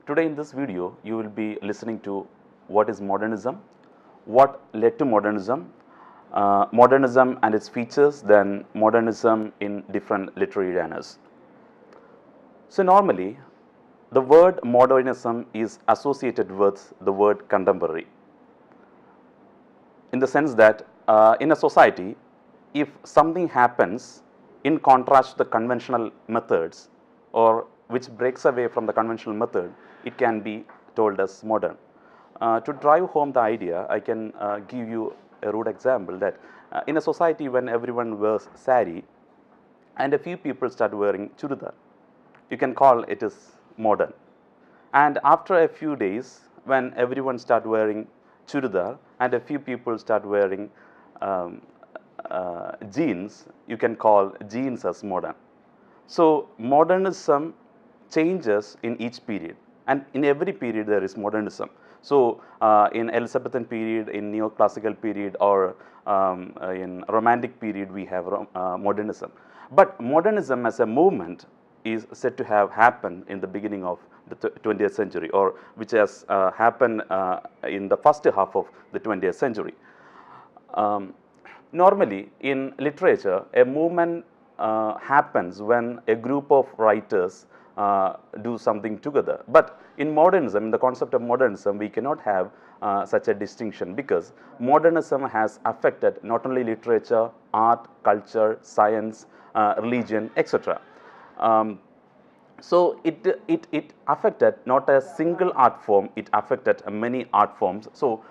Today in this video, you will be listening to what is modernism, what led to modernism, modernism and its features, then modernism in different literary genres. So normally, the word modernism is associated with the word contemporary, in the sense that in a society, if something happens in contrast to the conventional methods or which breaks away from the conventional method, it can be told as modern. To drive home the idea, I can give you a rude example that in a society when everyone wears sari and a few people start wearing chudidar, you can call it as modern. And after a few days, when everyone start wearing chudidar and a few people start wearing jeans, you can call jeans as modern. So modernism changes in each period, and in every period there is modernism. So in Elizabethan period, in neoclassical period, or in romantic period, we have modernism. But modernism as a movement is said to have happened in the beginning of the 20th century, or which has happened in the first half of the 20th century. Normally in literature, a movement happens when a group of writers do something together. But in modernism, in the concept of modernism, we cannot have such a distinction, because modernism has affected not only literature, art, culture, science, religion, etc. So it affected not a single art form, it affected many art forms. So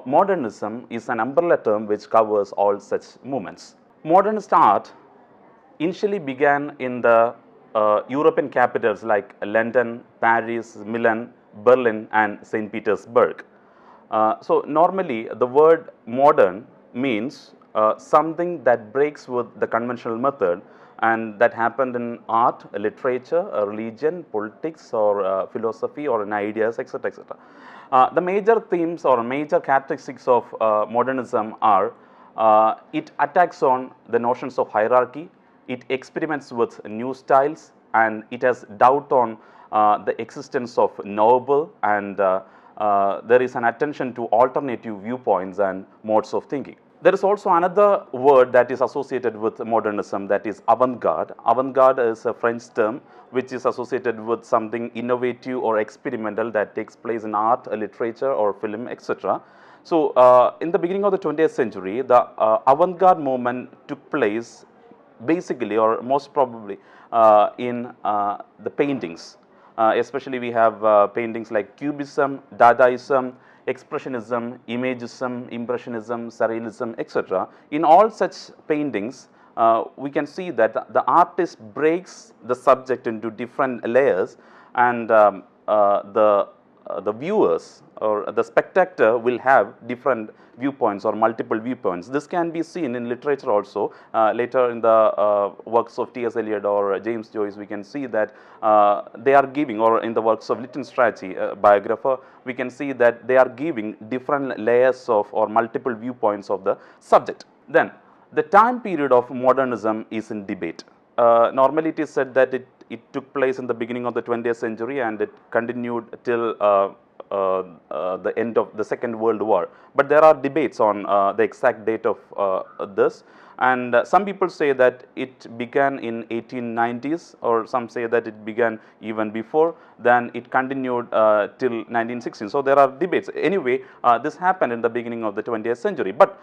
modernism is an umbrella term which covers all such movements. Modernist art initially began in the European capitals like London, Paris, Milan, Berlin and St. Petersburg. So normally the word modern means something that breaks with the conventional method, and that happened in art, literature, religion, politics, or philosophy, or in ideas, etc. etc. The major themes or major characteristics of modernism are it attacks on the notions of hierarchy, it experiments with new styles, and it has doubt on the existence of noble, and there is an attention to alternative viewpoints and modes of thinking. There is also another word that is associated with modernism, that is avant-garde. Avant-garde is a French term which is associated with something innovative or experimental that takes place in art, literature or film, etc. So in the beginning of the 20th century, the avant-garde movement took place basically, or most probably, in the paintings. Especially we have paintings like Cubism, Dadaism, Expressionism, Imagism, Impressionism, Surrealism, etc. In all such paintings, we can see that the artist breaks the subject into different layers, and the viewers or the spectator will have different viewpoints or multiple viewpoints. This can be seen in literature also. Later in the works of T.S. Eliot or James Joyce, we can see that they are giving, or in the works of Lytton Strachey, biographer, we can see that they are giving different layers of or multiple viewpoints of the subject. Then the time period of modernism is in debate. Normally it is said that it took place in the beginning of the 20th century and it continued till the end of the Second World War. But there are debates on the exact date of this, and some people say that it began in 1890s, or some say that it began even before, then it continued till 1916. So there are debates. Anyway, this happened in the beginning of the 20th century. But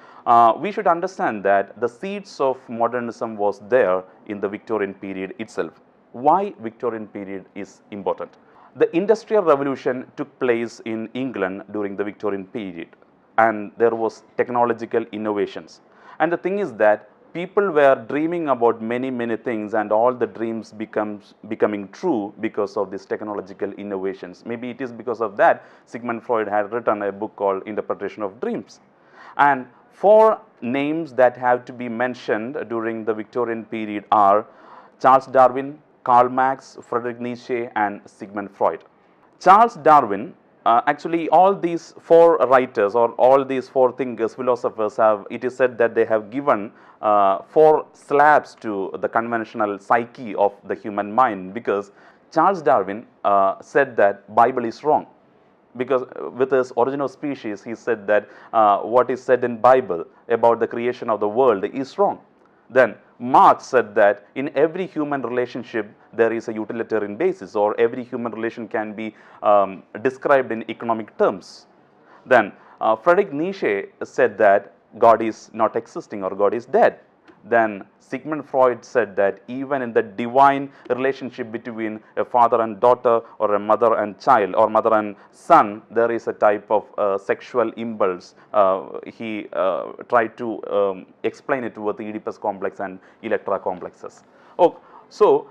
we should understand that the seeds of modernism was there in the Victorian period itself. Why Victorian period is important? The Industrial Revolution took place in England during the Victorian period, and there was technological innovations. And the thing is that people were dreaming about many things, and all the dreams becoming true because of these technological innovations. Maybe it is because of that Sigmund Freud had written a book called Interpretation of Dreams. And four names that have to be mentioned during the Victorian period are Charles Darwin, Karl Marx, Friedrich Nietzsche and Sigmund Freud. Charles Darwin, actually all these four writers or all these four thinkers, philosophers have, it is said that they have given four slabs to the conventional psyche of the human mind, because Charles Darwin said that Bible is wrong, because with his Origin of Species, he said that what is said in Bible about the creation of the world is wrong. Then Marx said that in every human relationship there is a utilitarian basis, or every human relation can be described in economic terms. Then Friedrich Nietzsche said that God is not existing, or God is dead. Then Sigmund Freud said that even in the divine relationship between a father and daughter, or a mother and child, or mother and son, there is a type of sexual impulse. He tried to explain it with the Oedipus complex and Electra complexes. Oh, so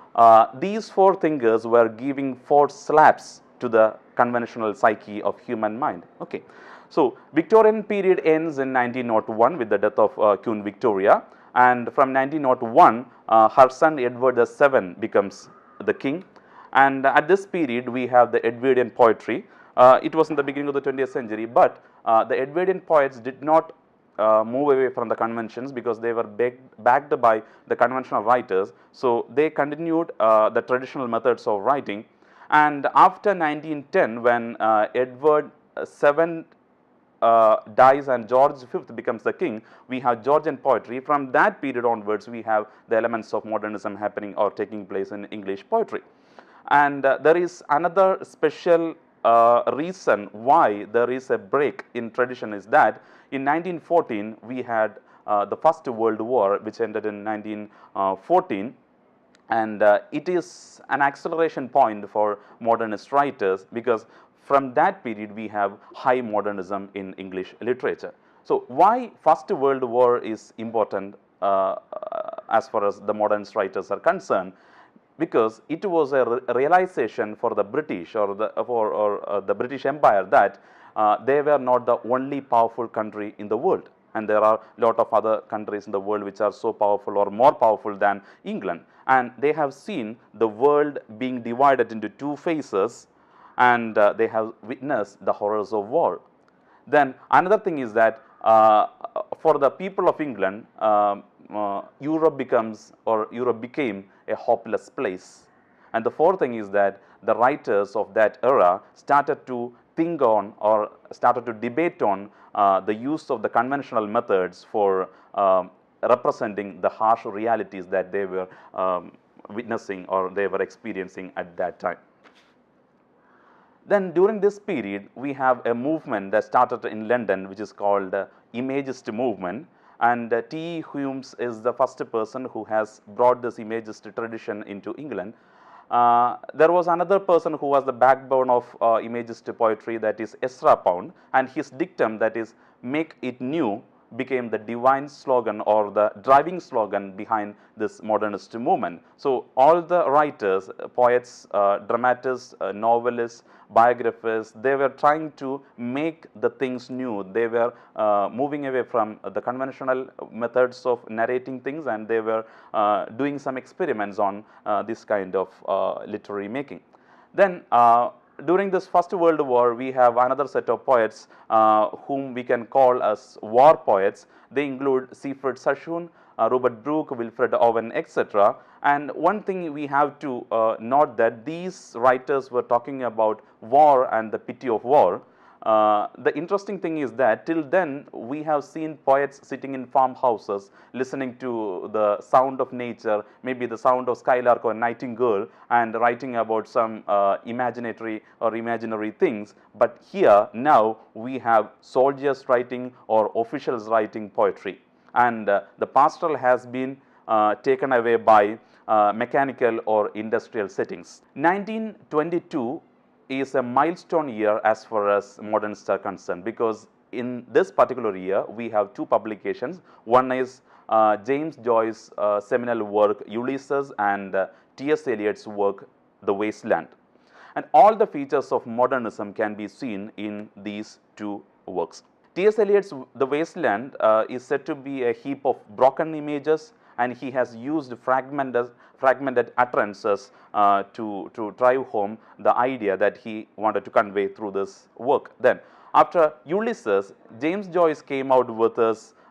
these four thinkers were giving four slaps to the conventional psyche of human mind. Okay. So Victorian period ends in 1901 with the death of Queen Victoria. And from 1901, her son Edward VII becomes the king. And at this period, we have the Edwardian poetry. It was in the beginning of the 20th century, but the Edwardian poets did not move away from the conventions, because they were backed by the conventional writers. So they continued the traditional methods of writing. And after 1910, when Edward VII dies and George V becomes the king, we have Georgian poetry. From that period onwards, we have the elements of modernism happening or taking place in English poetry. And there is another special reason why there is a break in tradition, is that in 1914 we had the First World War, which ended in 1914. And it is an acceleration point for modernist writers, because from that period we have high modernism in English literature. So why First World War is important as far as the modernist writers are concerned? Because it was a realization for the British, or the British Empire, that they were not the only powerful country in the world, and there are a lot of other countries in the world which are so powerful or more powerful than England. And they have seen the world being divided into two phases, and they have witnessed the horrors of war. Then another thing is that for the people of England, Europe became a hopeless place. And the fourth thing is that the writers of that era started to think on, or started to debate on, the use of the conventional methods for representing the harsh realities that they were witnessing, or they were experiencing at that time. Then during this period, we have a movement that started in London, which is called Imagist movement. And T. E. Humes is the first person who has brought this Imagist tradition into England. There was another person who was the backbone of Imagist poetry, that is Ezra Pound, and his dictum, that is "Make it new," became the divine slogan, or the driving slogan behind this modernist movement. So all the writers, poets, dramatists, novelists, biographers, they were trying to make the things new. They were moving away from the conventional methods of narrating things, and they were doing some experiments on this kind of literary making. Then during this First World War, we have another set of poets whom we can call as war poets. They include Seaford Sassoon, Robert Brooke, Wilfred Owen, etc. And one thing we have to note, that these writers were talking about war and the pity of war. The interesting thing is that till then we have seen poets sitting in farmhouses listening to the sound of nature, maybe the sound of skylark or nightingale, and writing about some imaginary things. But here now we have soldiers writing or officials writing poetry, and the pastoral has been taken away by mechanical or industrial settings. 1922 is a milestone year as far as modernists are concerned, because in this particular year we have two publications. One is James Joyce's seminal work Ulysses, and T.S. Eliot's work The Wasteland. And all the features of modernism can be seen in these two works. T.S. Eliot's The Wasteland is said to be a heap of broken images, and he has used fragmented utterances to drive home the idea that he wanted to convey through this work. Then after Ulysses, James Joyce came out with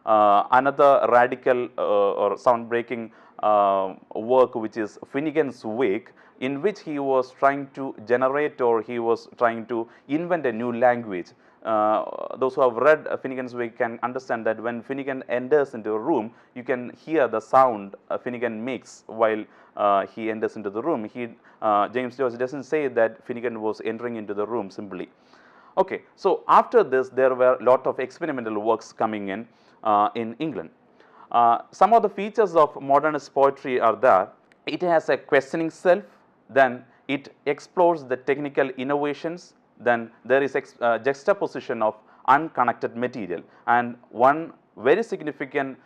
another radical or sound-breaking work which is Finnegan's Wake, in which he was trying to generate or he was trying to invent a new language. Those who have read Finnegan's Wake can understand that when Finnegan enters into a room, you can hear the sound Finnegan makes while he enters into the room. James Joyce doesn't say that Finnegan was entering into the room simply. Okay, so after this, there were a lot of experimental works coming in England. Some of the features of modernist poetry are that it has a questioning self, then it explores the technical innovations, then there is juxtaposition of unconnected material, and one very significant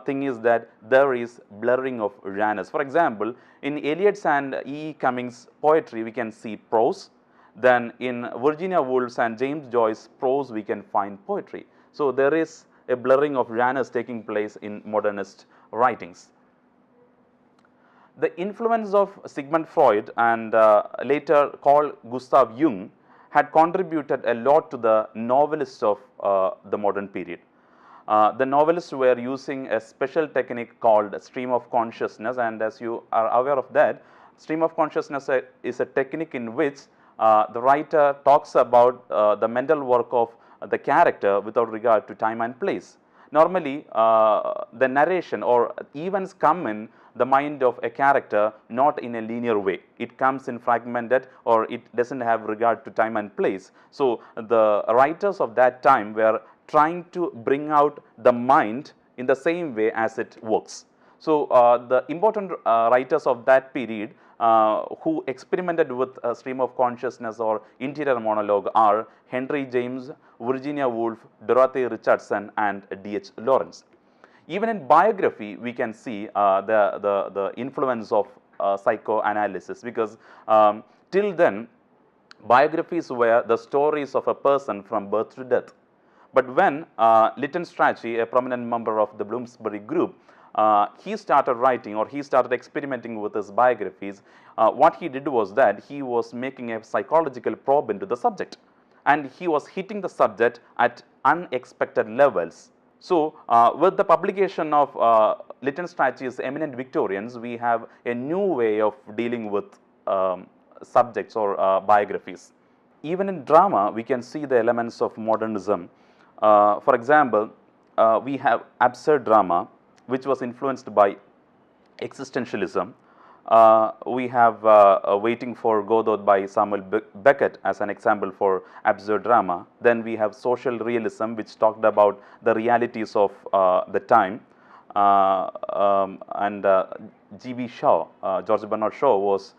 thing is that there is blurring of genres. For example, in Eliot's and E. Cummings' poetry, we can see prose. Then in Virginia Woolf's and James Joyce's prose, we can find poetry. So there is a blurring of genres taking place in modernist writings. The influence of Sigmund Freud and later Carl Gustav Jung had contributed a lot to the novelists of the modern period. The novelists were using a special technique called stream of consciousness, and as you are aware of that, stream of consciousness is a technique in which the writer talks about the mental work of the character without regard to time and place. Normally, the narration or events come in the mind of a character not in a linear way. It comes in fragmented, or it doesn't have regard to time and place. So the writers of that time were trying to bring out the mind in the same way as it works. So the important writers of that period who experimented with a stream of consciousness or interior monologue are Henry James, Virginia Woolf, Dorothy Richardson, and D.H. Lawrence. Even in biography, we can see the influence of psychoanalysis, because till then, biographies were the stories of a person from birth to death. But when Lytton Strachey, a prominent member of the Bloomsbury group, he started writing, or he started experimenting with his biographies, what he did was that he was making a psychological probe into the subject, and he was hitting the subject at unexpected levels. So with the publication of Lytton Strachey's Eminent Victorians, we have a new way of dealing with subjects or biographies. Even in drama, we can see the elements of modernism. For example, we have absurd drama, which was influenced by existentialism. We have Waiting for Godot by Samuel Beckett as an example for absurd drama. Then we have social realism, which talked about the realities of the time. And G.B. Shaw, George Bernard Shaw, was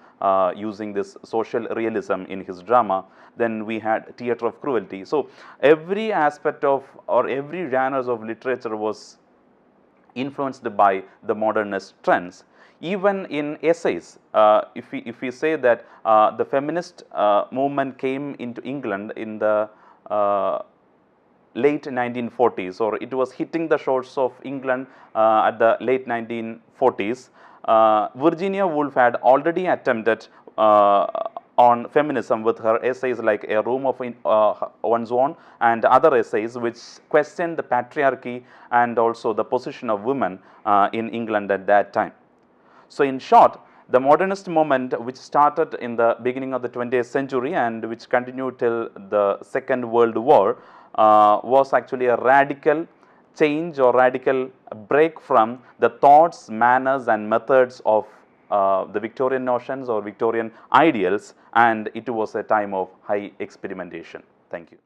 using this social realism in his drama. Then we had theatre of cruelty. So every aspect of, or every genre of literature was influenced by the modernist trends. Even in essays, if we say that the feminist movement came into England in the late 1940s, or it was hitting the shores of England at the late 1940s, Virginia Woolf had already attempted on feminism with her essays like A Room of One's Own and other essays which questioned the patriarchy and also the position of women in England at that time. So in short, the modernist movement, which started in the beginning of the 20th century and which continued till the Second World War, was actually a radical change or radical break from the thoughts, manners and methods of the Victorian notions or Victorian ideals, and it was a time of high experimentation. Thank you.